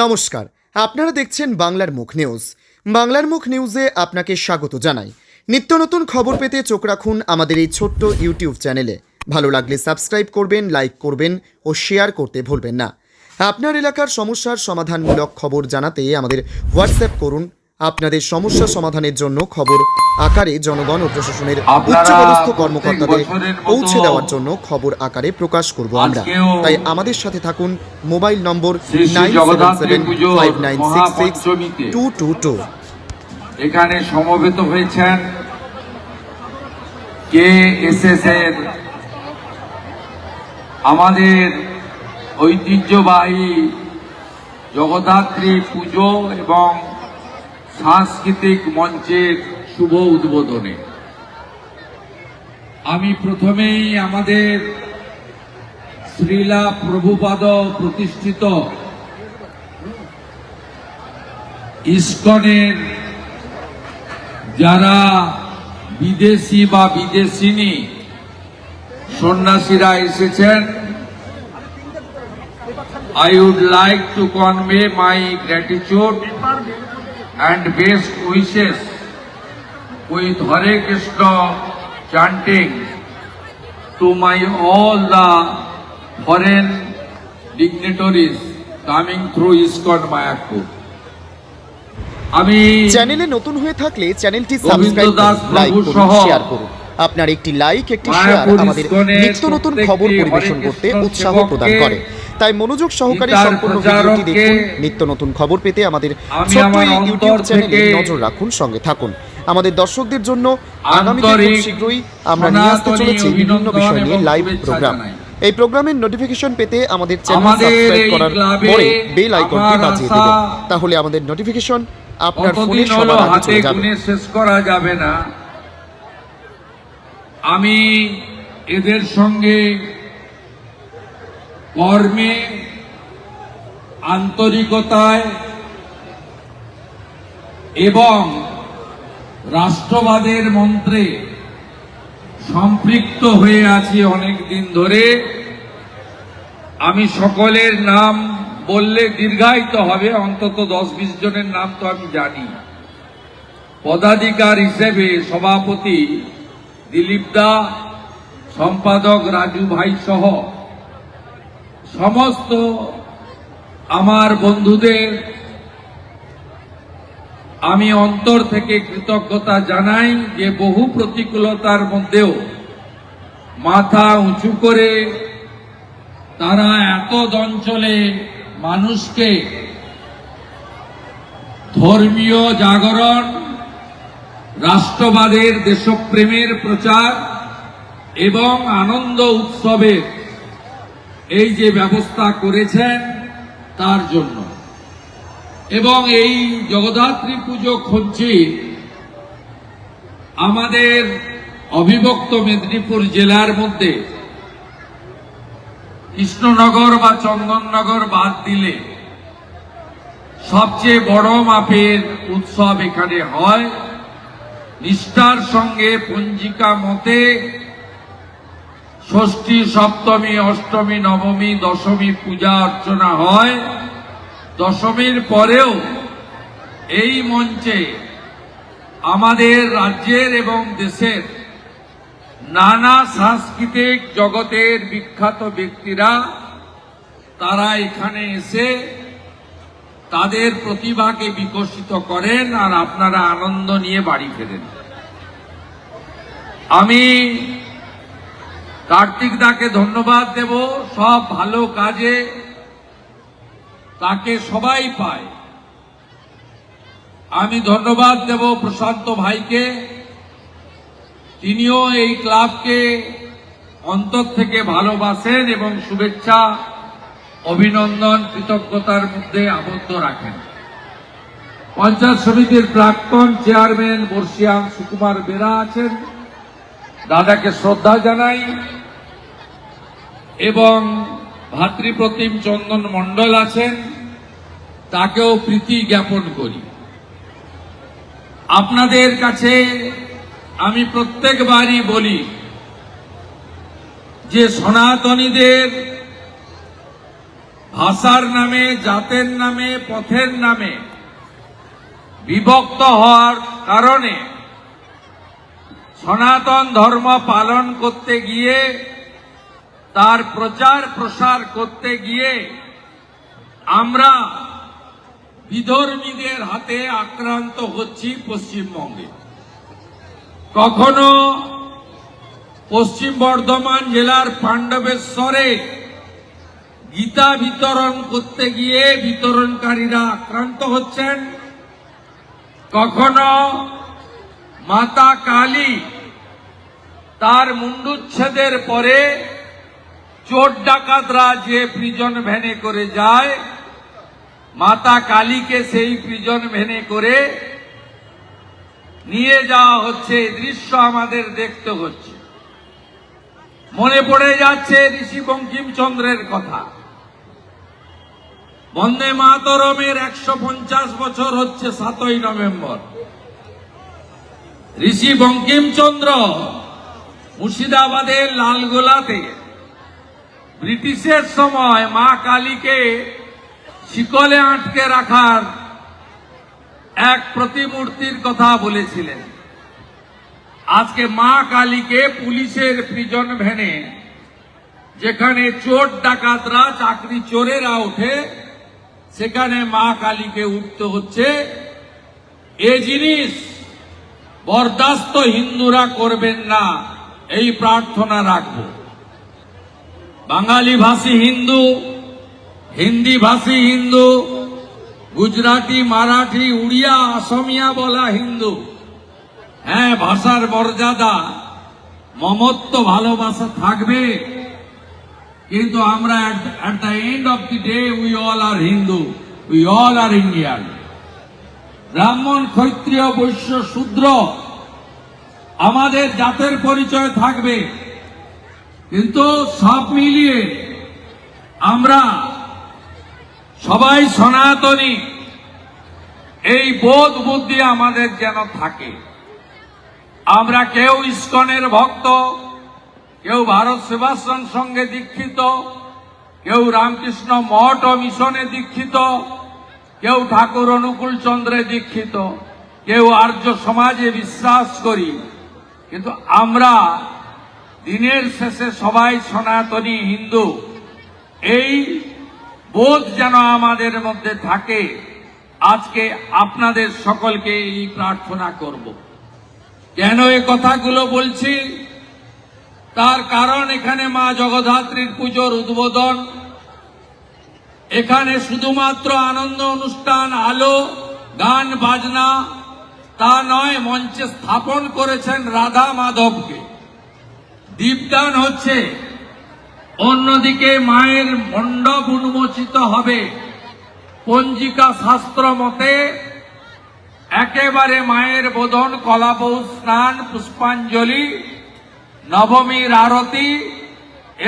নমস্কার, আপনারা দেখছেন বাংলার মুখ নিউজ। বাংলার মুখ নিউজে আপনাকে স্বাগত জানাই। নিত্য নতুন খবর পেতে চোখ রাখুন আমাদের এই ছোট্ট ইউটিউব চ্যানেলে। ভালো লাগলে সাবস্ক্রাইব করবেন, লাইক করবেন ও শেয়ার করতে ভুলবেন না। আপনার এলাকার সমস্যার সমাধানমূলক খবর জানাতে আমাদের হোয়াটসঅ্যাপ করুন। আপনাদের সমস্যা সমাধানের জন্য খবর আকারে জনগণ ও প্রশাসনের উচ্চপদস্থ কর্মকর্তাদের পৌঁছে দেওয়ার জন্য খবর আকারে প্রকাশ করব আমরা। তাই আমাদের সাথে থাকুন। মোবাইল নম্বর 9775966222। এখানে সমবেত হয়েছেন কেএসএস এর আমাদের ঐতিহ্যবাহী জগদ্ধাত্রী পুজো এবং সাংস্কৃতিক মঞ্চের শুভ উদ্বোধনে আমি প্রথমেই আমাদের শ্রীলা প্রভুপাদ প্রতিষ্ঠিত ইস্কনের যারা বিদেশি বা বিদেশিনী সন্ন্যাসীরা এসেছেন, I would like to convey my gratitude and best wishes with Hare Krishna chanting to my all the foreign dignitaries coming through ISKCON Mayapur. আমি চ্যানেলে নতুন হয়ে থাকলে চ্যানেলটি সাবস্ক্রাইব করুন, লাইক করুন, শেয়ার করুন। আপনার একটি লাইক, একটি শেয়ার আমাদের নিত্য নতুন খবর পরিবেশন করতে উৎসাহ প্রদান করে। তাই মনোযোগ সহকারে সম্পূর্ণ ভিডিওটি দেখুন। নিত্য নতুন খবর পেতে আমাদের ছোট্ট ইউটিউব চ্যানেলে নজর রাখুন, সঙ্গে থাকুন। আমাদের দর্শকদের জন্য আগামীতে খুব শীঘ্রই আমরা নিয়ে আসতে চলেছি বিভিন্ন বিষয় নিয়ে লাইভ প্রোগ্রাম। এই প্রোগ্রামের নোটিফিকেশন পেতে আমাদের চ্যানেল সাবস্ক্রাইব করার পরে বেল আইকনটি বাজিয়ে দেবেন। তাহলে আমাদের নোটিফিকেশন আপনার ফোনে সবার আগে চলে যাবে। শেষ করা যাবে না। আমি এদের সঙ্গে কর্মে, আন্তরিকতায় এবং রাষ্ট্রবাদের মন্ত্রে সম্পৃক্ত হয়ে আছি অনেক দিন ধরে। আমি সকলের নাম বললে দীর্ঘায়িত হবে, অন্তত 10-20 জনের নাম তো আমি জানি। পদাধিকার হিসেবে সভাপতি দিলীপ দা, সম্পাদক রাজু ভাই সহ সমস্ত আমার বন্ধুদের আমি অন্তর থেকে কৃতজ্ঞতা জানাই যে বহু প্রতিকূলতার মধ্যেও মাথা উঁচু করে তারা এত অঞ্চলে মানুষকে ধর্মীয় জাগরণ, রাষ্ট্রবাদের, দেশপ্রেমের প্রচার এবং আনন্দ উৎসবের এই যে ব্যবস্থা করেছেন তার জন্য। এবং এই জগদ্ধাত্রী পুজো খঞ্চি আমাদের অবিভক্ত মেদিনীপুর জেলার মধ্যে কৃষ্ণনগর বা চন্দননগর বাদ দিলে সবচেয়ে বড় মাপের উৎসব এখানে হয়। নিষ্ঠার সঙ্গে পঞ্জিকা মতে ষষ্ঠী, সপ্তমী, অষ্টমী, নবমী, দশমী পূজা অর্চনা হয়। দশমীর পরেও এই মঞ্চে আমাদের রাজ্যের এবং দেশের নানা সাংস্কৃতিক জগতের বিখ্যাত ব্যক্তিরা তারা এখানে এসে তাদের প্রতিভাকে বিকশিত করেন আর আপনারা আনন্দ নিয়ে বাড়ি ফেরেন। আমি কার্তিক দাকে ধন্যবাদ দেব, সব ভালো কাজে তাকে সবাই পায়। আমি ধন্যবাদ দেব প্রশান্ত ভাইকে, তিনিও এই ক্লাবকে অন্তর থেকে ভালোবাসেন এবং শুভেচ্ছা, অভিনন্দন, কৃতজ্ঞতার মধ্যে আবদ্ধ রাখেন। পঞ্চায়েত সমিতির প্রাক্তন চেয়ারম্যান বর্ষিয়ান সুকুমার বেরা আছেন, দাদাকে শ্রদ্ধা জানাই। এবং ভাতৃপ্রতিম চন্দন মণ্ডল আছেন, তাকেও প্রীতি জ্ঞাপন করি। আপনাদের কাছে আমি প্রত্যেকবারই বলি যে সনাতনীদের ভাষার নামে, জাতের নামে, পথের নামে বিভক্ত হওয়ার কারণে সনাতন ধর্ম পালন করতে গিয়ে, তার প্রচার প্রসার করতে গিয়ে আমরা বিধর্মীদের হাতে আক্রান্ত হচ্ছি পশ্চিমবঙ্গে। কখনো পশ্চিম বর্ধমান জেলার পাণ্ডবেশ্বরে গীতা বিতরণ করতে গিয়ে বিতরণকারীরা আক্রান্ত হচ্ছেন, কখনো মাতা কালী তার মুন্ডুচ্ছেদের পরে চোর ডাকাতরা যে প্রিজন ভ্যানে করে যায়, মাতা কালীকে সেই প্রিজন ভ্যানে করে নিয়ে যাওয়া হচ্ছে। এই দৃশ্য আমাদের দেখতে হচ্ছে। মনে পড়ে যাচ্ছে ঋষি বঙ্কিমচন্দ্রের কথা। বন্দে মাতরমের 150 বছর হচ্ছে 7ই নভেম্বর। ঋষি বঙ্কিমচন্দ্র মুর্শিদাবাদের লালগোলাতে ব্রিটিশের সময় মা কালীকে শিকলে আটকে রাখার এক প্রতিমূর্তির কথা বলেছিলেন। আজকে মা কালীকে পুলিশের প্রিজন ভ্যানে, যেখানে চোর ডাকাতরা, চাকরি চোরেরা ওঠে, সেখানে মা কালীকে উঠতে হচ্ছে। এ জিনিস বরদাস্ত হিন্দুরা করবেন না, এই প্রার্থনা রাখব। বাঙালি ভাষী হিন্দু, হিন্দি ভাষী হিন্দু, গুজরাটি, মারাঠি, উড়িয়া, অসমিয়া বলা হিন্দু, হ্যাঁ, ভাষার মর্যাদা, মমত্ব, ভালোবাসা থাকবে, কিন্তু আমরা at the end of the day we all are Hindu, we all are Indian. ব্রাহ্মণ, ক্ষত্রিয়, বৈশ্য, শূদ্র আমাদের জাতের পরিচয় থাকবে, কিন্তু সব মিলিয়ে আমরা সবাই সনাতনী, এই বোধ বুদ্ধি আমাদের যেন থাকে। আমরা কেউ ইস্কনের ভক্ত, কেউ ভারত সেবাশ্রম সঙ্গে দীক্ষিত, কেউ রামকৃষ্ণ মঠ ও মিশনে দীক্ষিত, কেউ ঠাকুর অনুকূল চন্দ্রে দীক্ষিত, কেউ আর্য সমাজে বিশ্বাস করি, কিন্তু আমরা দিনের শেষে সবাই সনাতনী হিন্দু। এই বোধ যেন আমাদের মধ্যে থাকে। আজকে আপনাদের সকলকে এই প্রার্থনা করব। কেন এ কথাগুলো বলছি? তার কারণ এখানে মা জগদ্ধাত্রীর পুজোর উদ্বোধন। এখানে শুধুমাত্র আনন্দ অনুষ্ঠান, আলো, গান, বাজনা তা নয়, মঞ্চে স্থাপন করেছেন রাধা মাধবকে। দীপদান হচ্ছে, অন্যদিকে মায়ের মণ্ডপ উন্মোচিত হবে। পঞ্জিকা শাস্ত্র মতে একেবারে মায়ের বোধন, কলাবউ স্নান, পুষ্পাঞ্জলি, নবমীর আরতি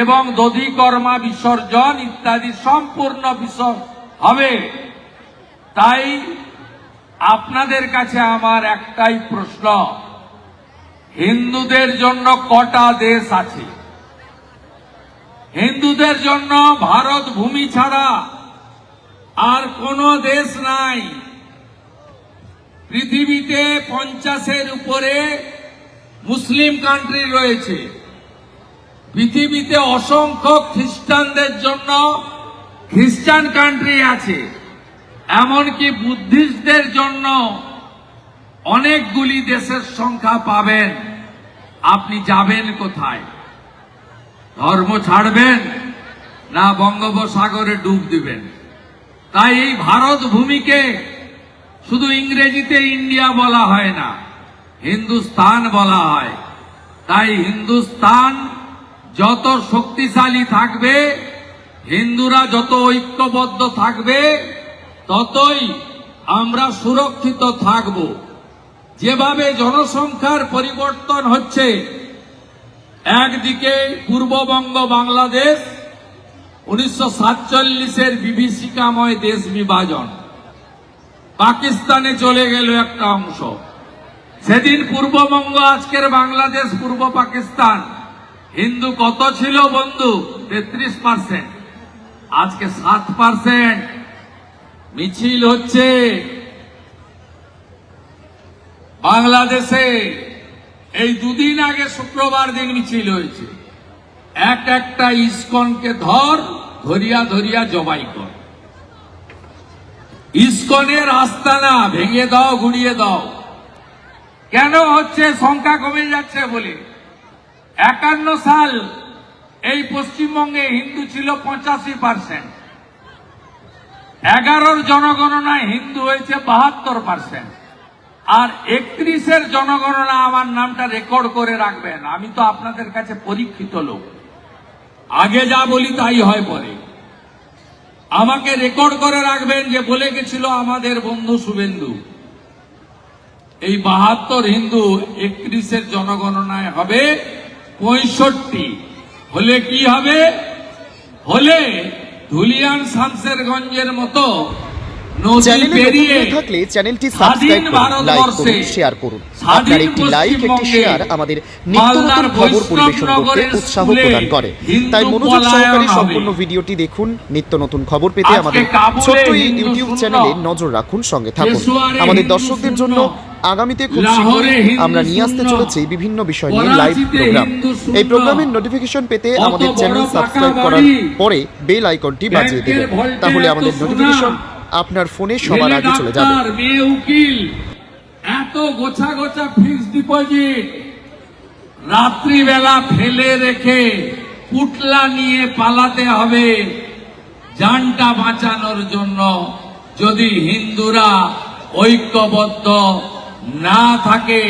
এবং দধিকর্মা বিসর্জন ইত্যাদি সম্পূর্ণ বিষয় হবে। তাই আপনাদের কাছে আমার একটাই প্রশ্ন, হিন্দুদের জন্য কটা দেশ আছে? হিন্দুদের জন্য ভারত ভূমি ছাড়া আর কোনো দেশ নাই। পৃথিবীতে 50-এর উপরে মুসলিম কান্ট্রি রয়েছে। পৃথিবীতে অসংখ্য খ্রিস্টানদের জন্য খ্রিস্টান কান্ট্রি আছে। এমনকি বুদ্ধিস্টদের জন্য অনেকগুলি দেশের সংখ্যা পাবেন। আপনি যাবেন কোথায়? ধর্ম ছাড়বেন না বঙ্গোপসাগরে ডুব দিবেন? তাই এই ভারত ভূমিকে শুধু ইংরেজিতে ইন্ডিয়া বলা হয় না, হিন্দুস্তান বলা হয়। তাই হিন্দুস্তান যত শক্তিশালী থাকবে, হিন্দুরা যত ঐক্যবদ্ধ থাকবে, ততই আমরা সুরক্ষিত থাকব। যেভাবে জনসংখ্যার পরিবর্তন হচ্ছে, একদিকে পূর্ববঙ্গ বাংলাদেশ 1947-এর বিভীষিকাময় দেশ বিভাজন, পাকিস্তানে চলে গেল একটা অংশ। সেদিন পূর্ববঙ্গ, আজকের বাংলাদেশ, পূর্ব পাকিস্তান, হিন্দু কত ছিল বন্ধু? 33%। আজকে 7% মিছিল হচ্ছে বাংলাদেশে। এই দুদিন আগে শুক্রবার দিন মিছিল হয়েছে। একটা ইসকনকে ধরিয়া ধরিয়া জবাই কর। ইসকনের আস্তানা ভেঙে দাও, গুড়িয়ে দাও। কেন হচ্ছে? সংখ্যা কমে যাচ্ছে বলে। 51 সাল এই পশ্চিমবঙ্গে হিন্দু ছিল 85%। 11 জনগণনায় হিন্দু হয়েছে 72%। আর 31 জনগণনা আমার নামটা রেকর্ড করে রাখবেন। আমি তো আপনাদের কাছে পরীক্ষিত লোক, আগে যা বলি তাই হয় পরে। আমাকে রেকর্ড করে রাখবেন যে বলে গেছিল আমাদের বন্ধু শুভেন্দু, এই 72 হিন্দু 31 জনগণনায় হবে 65। হলে কি হবে? হলে ধুলিয়ান শামসেরগঞ্জের মতো নদী চ্যানেলে নতুন পেরিয়ে হয়ে থাকলে চ্যানেলটি সাবস্ক্রাইব করুন, লাইক করুন, শেয়ার করুন। আপনার একটি লাইক, একটি শেয়ার আমাদের নিত্য নতুন খবর পরিবেশন করতে উৎসাহ প্রদান করে। তাই মনোযোগ সহকারে সম্পূর্ণ ভিডিওটি দেখুন। নিত্য নতুন খবর পেতে আমাদের ছোট্ট এই ইউটিউব চ্যানেলে নজর রাখুন, সঙ্গে থাকুন। আমাদের দর্শকদের জন্য আগামীতে খুব শীঘ্রই আমরা নিয়ে আসতে চলেছি বিভিন্ন বিষয় নিয়ে লাইভ প্রোগ্রাম। এই প্রোগ্রামের নোটিফিকেশন পেতে আমাদের চ্যানেল সাবস্ক্রাইব করার পরে বেল আইকনটি বাজিয়ে দেবেন। তাহলে আমাদের নোটিফিকেশন আপনার ফোনে সবার আগে চলে যাবে। মেয়ে উকিল, এত গোছা গোছা ফিক্সড ডিপোজিট রাত্রিবেলা ফেলে রেখে পুটলা নিয়ে পালাতে হবে জানটা বাঁচানোর জন্য। যদি হিন্দুরা ঐক্যবদ্ধ না থাকে,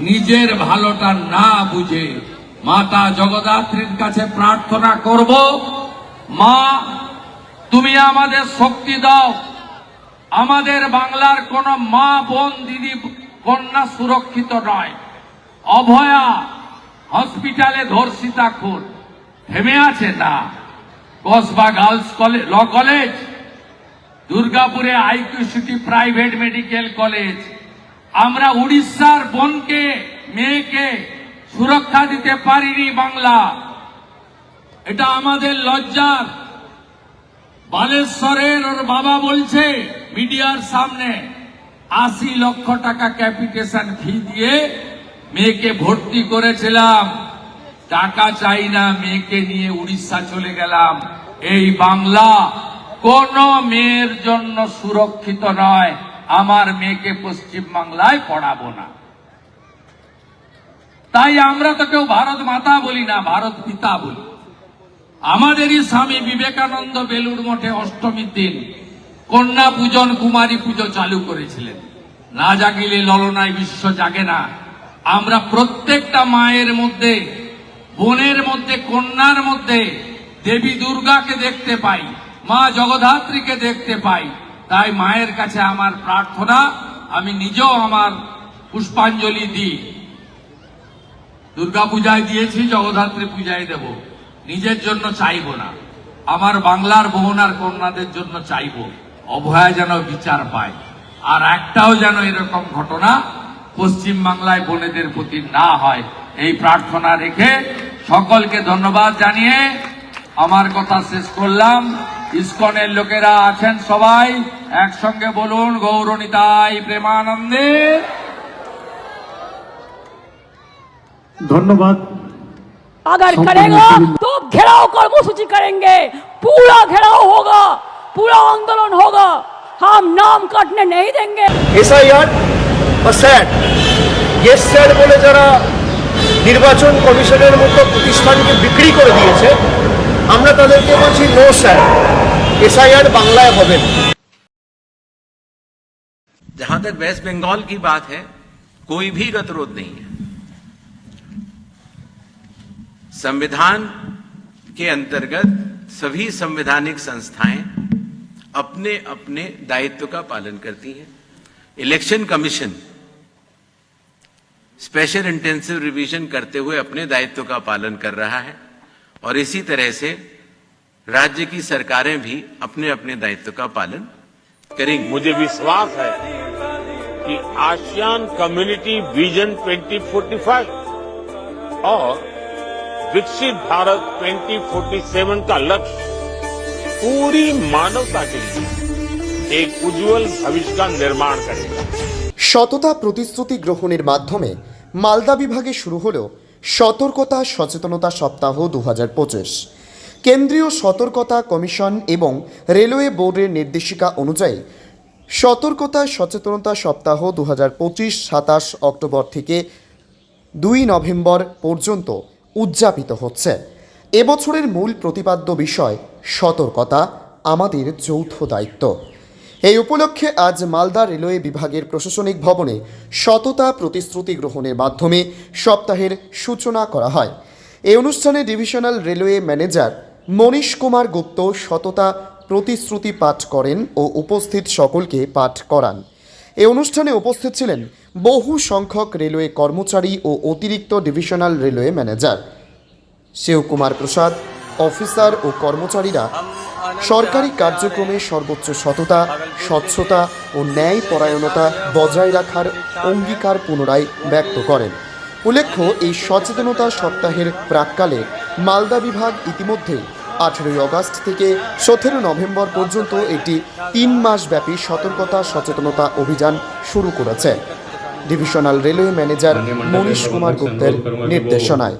নিজের ভালোটা না বুঝে, মাতা জগদ্ধাত্রীর কাছে প্রার্থনা করব, মা তুমি আমাদের শক্তি দাও। আমাদের বাংলার কোন মা, বোন, দিদি, কন্যা সুরক্ষিত নয়। অভয়া হসপিটালে ধর্ষিতা খুন থেমে আছে না। Kasba girls college, law college, দুর্গাপুরে IQ city private medical college. আমরা উড়িষ্যার বোনকে, মেয়েকে সুরক্ষা দিতে পারিনি বাংলা। এটা আমাদের লজ্জার। বালেশ্বরের ওর বাবা বলছে মিডিয়ার সামনে 80 লক্ষ টাকা ক্যাপিটেশন ফি দিয়ে মেয়েকে ভর্তি করেছিলাম, টাকা চাই না, মেয়েকে নিয়ে উড়িষ্যা চলে গেলাম। এই বাংলা কোন মেয়ের জন্য সুরক্ষিত নয়। আমার মেয়েকে পশ্চিম বাংলায় পড়াবো না। তাই আমরা তো কেউ ভারত মাতা বলি না, ভারত পিতা বলি। আমাদেরই স্বামী বিবেকানন্দ বেলুড় মঠে অষ্টমীর দিন কন্যা পূজন, কুমারী পুজো চালু করেছিলেন। না জাগিলে ললনায় বিশ্ব জাগে না। আমরা প্রত্যেকটা মায়ের মধ্যে, বোনের মধ্যে, কন্যার মধ্যে দেবী দুর্গাকে দেখতে পাই, মা জগদ্ধাত্রীকে দেখতে পাই। তাই মায়ের কাছে আমার প্রার্থনা, আমি নিজেও আমার পুষ্পাঞ্জলি দিই। দুর্গা পূজায় দিয়েছি, জগদ্ধাত্রী পূজায় দেব। নিজের জন্য চাইব না, আমার বাংলার বোন আর কন্যাদের জন্য চাইব। অভয়া যেন বিচার পায়, আর একটাও যেন এরকম ঘটনা পশ্চিম বাংলায় বোনেদের প্রতি না হয়, এই প্রার্থনা রেখে সকলকে ধন্যবাদ জানিয়ে আমার কথা শেষ করলাম। ইসকনের লোকেরা আছেন সবাই, একসঙ্গে বলুন গৌরনিতাই প্রেমানন্দে। धन्यवाद। अगर करेगा तो घेराव कर्मसूची करेंगे, पूरा घेराव होगा, पूरा आंदोलन होगा, हम नाम काटने नहीं देंगे। এসআইআর বা স্যাট, ইয়েস স্যাট বলে যারা নির্বাচন কমিশনের মতো প্রতিষ্ঠানকে বিক্রি করে দিয়েছে, আমরা তাদেরকে বলছি নো স্যাট, এসআইআর বাংলায় হবে না। जहां तक वेस्ट बंगाल की बात है, कोई भी गतिरोध नहीं है। संविधान के अंतर्गत सभी संवैधानिक संस्थाएं अपने अपने दायित्व का पालन करती हैं। Election commission special intensive revision करते हुए अपने दायित्व का पालन कर रहा है, और इसी तरह से राज्य की सरकारें भी अपने अपने दायित्व का पालन करेंगी। मुझे विश्वास है कि आसियान कम्युनिटी विजन 2045 और विकसित भारत 2047 का लक्ष्य पूरी मानवता के लिए एक उज्जवल भविष्य का निर्माण करेगा। সততা প্রতিশ্রুতি গ্রহণের মাধ্যমে মালদা বিভাগে শুরু হলো সতর্কতা সচেতনতা সপ্তাহ 2025। কেন্দ্রীয় সতর্কতা কমিশন এবং রেলওয়ে বোর্ডের নির্দেশিকা অনুযায়ী সতর্কতা সচেতনতা সপ্তাহ 2025 27 অক্টোবর থেকে 2 নভেম্বর পর্যন্ত উদযাপিত হচ্ছে। এবছরের মূল প্রতিপাদ্য বিষয় সতর্কতা আমাদের যৌথ দায়িত্ব। এই উপলক্ষে আজ মালদা রেলওয়ে বিভাগের প্রশাসনিক ভবনে সততা প্রতিশ্রুতি গ্রহণের মাধ্যমে সপ্তাহের সূচনা করা হয়। এই অনুষ্ঠানে divisional railway manager Manish Kumar Gupta সততা প্রতিশ্রুতি পাঠ করেন ও উপস্থিত সকলকে পাঠ করান। এই অনুষ্ঠানে উপস্থিত ছিলেন বহু সংখ্যক রেলওয়ে কর্মচারী ও অতিরিক্ত ডিভিশনাল রেলওয়ে ম্যানেজার। শিবকুমার প্রসাদ, অফিসার ও কর্মচারীরা সরকারি কার্যক্রমে সর্বোচ্চ সততা, স্বচ্ছতা ও ন্যায় পরায়ণতা বজায় রাখার অঙ্গীকার পুনরায় ব্যক্ত করেন। উল্লেখ্য, এই সচেতনতা সপ্তাহের প্রাক্কালে মালদা বিভাগ ইতিমধ্যেই 18 আগস্ট থেকে 17 নভেম্বর পর্যন্ত একটি 3 মাসব্যাপী সতর্কতা সচেতনতা অভিযান শুরু করেছে। Divisional railway manager Manish Kumar গুপ্তের নির্দেশনায়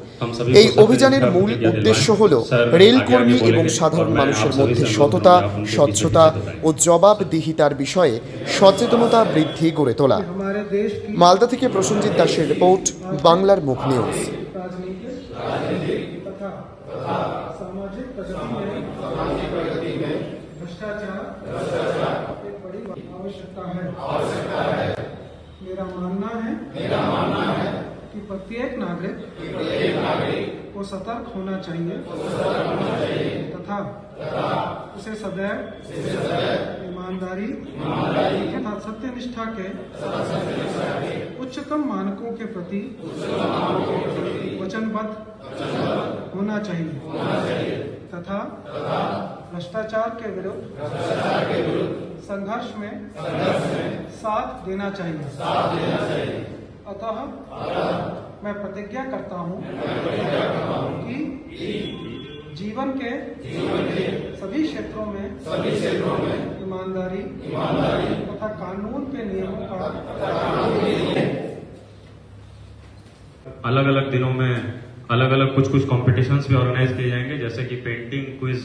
এই অভিযানের মূল উদ্দেশ্য হল রেলকর্মী এবং সাধারণ মানুষের মধ্যে সততা, স্বচ্ছতা ও জবাবদিহিতার বিষয়ে সচেতনতা বৃদ্ধি গড়ে তোলা। মালদা থেকে প্রসেনজিৎ দাসের রিপোর্ট, বাংলার মুখ নিউজ। सामाजिक प्रगति में भ्रष्टाचार एक बड़ी आवश्यकता है। मेरा मानना है कि प्रत्येक नागरिक को सतर्क होना चाहिए तथा उसे सदैव ईमानदारी तथा सत्यनिष्ठा के उच्चतम मानकों के प्रति वचनबद्ध होना चाहिए तथा भ्रष्टाचार के विरुद्ध संघर्ष में साथ देना चाहिए। अतः मैं प्रतिज्ञा करता हूँ कि जीवन के सभी क्षेत्रों में ईमानदारी तथा कानून के नियमों का अलग अलग दिनों में अलग अलग कुछ कंपटीशंस भी ऑर्गेनाइज किए जाएंगे, जैसे कि पेंटिंग क्विज,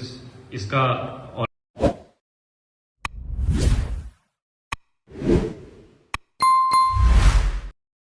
इसका